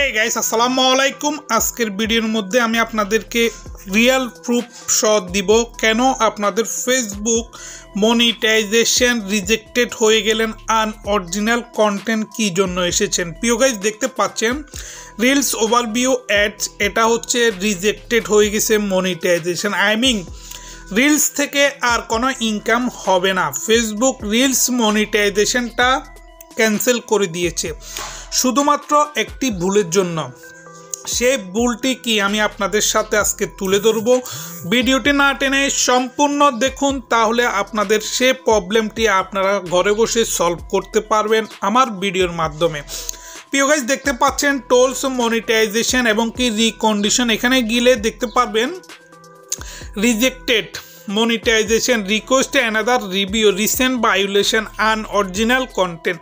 Hey guys আসসালামু আলাইকুম। আজকের ভিডিওর মধ্যে আমি আপনাদেরকে রিয়েল প্রুফ সহ দিব কেন আপনাদের ফেসবুক মনিটাইজেশন রিজেক্টেড হয়ে গেলেন আনঅরিজিনাল কন্টেন্ট কি জন্য এসেছেন। প্রিয় গাইস দেখতে পাচ্ছেন রিলস ওভারভিউ অ্যাডস এটা হচ্ছে রিজেক্টেড হয়ে গেছে মনিটাইজেশন। আই মিন রিলস থেকে আর কোনো ইনকাম হবে না। ফেসবুক রিলস মনিটাইজেশনটা ক্যান্সেল করে দিয়েছে শুধুমাত্র একটি ভুলের জন্য। সেই ভুলটি কি আমি আপনাদের সাথে আজকে তুলে ধরব। ভিডিওটি না টেনে সম্পূর্ণ দেখুন, তাহলে আপনাদের সেই প্রবলেমটি আপনারা ঘরে বসে সলভ করতে পারবেন আমার ভিডিওর মাধ্যমে। প্রিয় গাইস দেখতে পাচ্ছেন টোলস মনিটাইজেশন এবং কি রিকন্ডিশন, এখানে গেলে দেখতে পারবেন rejected monetization request another review recent violation unoriginal content।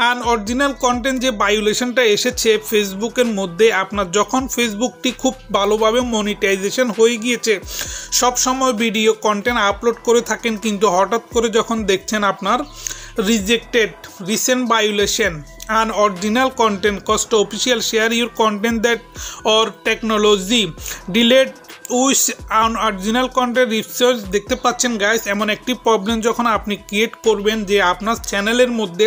Unoriginal content যে ভায়োলেশনটা এসেছে ফেসবুকের মধ্যে, আপনার যখন ফেসবুকটি খুব ভালোভাবে মনিটাইজেশন হয়ে গিয়েছে, সব সময় ভিডিও কন্টেন্ট আপলোড করে থাকেন, কিন্তু হঠাৎ করে যখন দেখছেন আপনার rejected recent violation unoriginal content cost official share your content that or technology delayed with unoriginal content research. দেখতে পাচ্ছেন গাইস এমন একটি প্রবলেম যখন আপনি ক্রিয়েট করবেন যে আপনার চ্যানেলের মধ্যে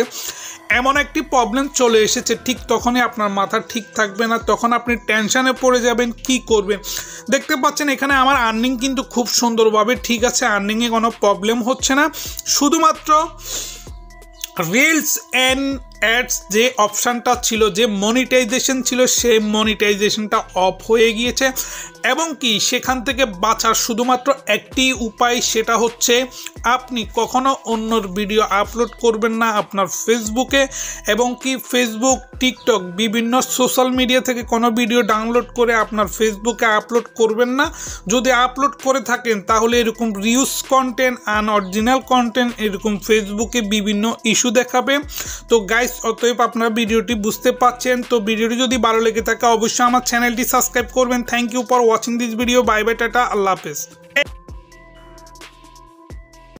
এমন একটি প্রবলেম চলে এসেছে, ঠিক তখনই আপনার মাথা ঠিক থাকবে না, তখন আপনি টেনশানে পড়ে যাবেন কি করবেন। দেখতে পাচ্ছেন এখানে আমার আর্নিং কিন্তু খুব সুন্দরভাবে ঠিক আছে, আর্নিংয়ে কোনো প্রবলেম হচ্ছে না। শুধুমাত্র রিলস অ্যান্ড অ্যাডস যে অপশানটা ছিল, যে মনিটাইজেশন ছিল, সেই মনিটাইজেশনটা অফ হয়ে গিয়েছে এবং কি সেখান থেকে বাঁচার শুধুমাত্র একটি উপায়, সেটা হচ্ছে আপনি কখনো অন্যর ভিডিও আপলোড করবেন না আপনার ফেসবুকে, এবং কি ফেসবুক টিকটক বিভিন্ন সোশ্যাল মিডিয়া থেকে কোনো ভিডিও ডাউনলোড করে আপনার ফেসবুকে আপলোড করবেন না। যদি আপলোড করে থাকেন তাহলে এরকম রিউজ কন্টেন্ট আনঅরিজিনাল কন্টেন্ট এরকম ফেসবুকে বিভিন্ন ইস্যু দেখাবে। তো গাইস অতএব আপনারা ভিডিওটি বুঝতে পাচ্ছেন। তো ভিডিওটি যদি ভালো লেগে থাকে অবশ্যই আমার চ্যানেলটি সাবস্ক্রাইব করবেন। Thank you for watching this video. Bye bye, tata, আল্লাহ হাফেজ।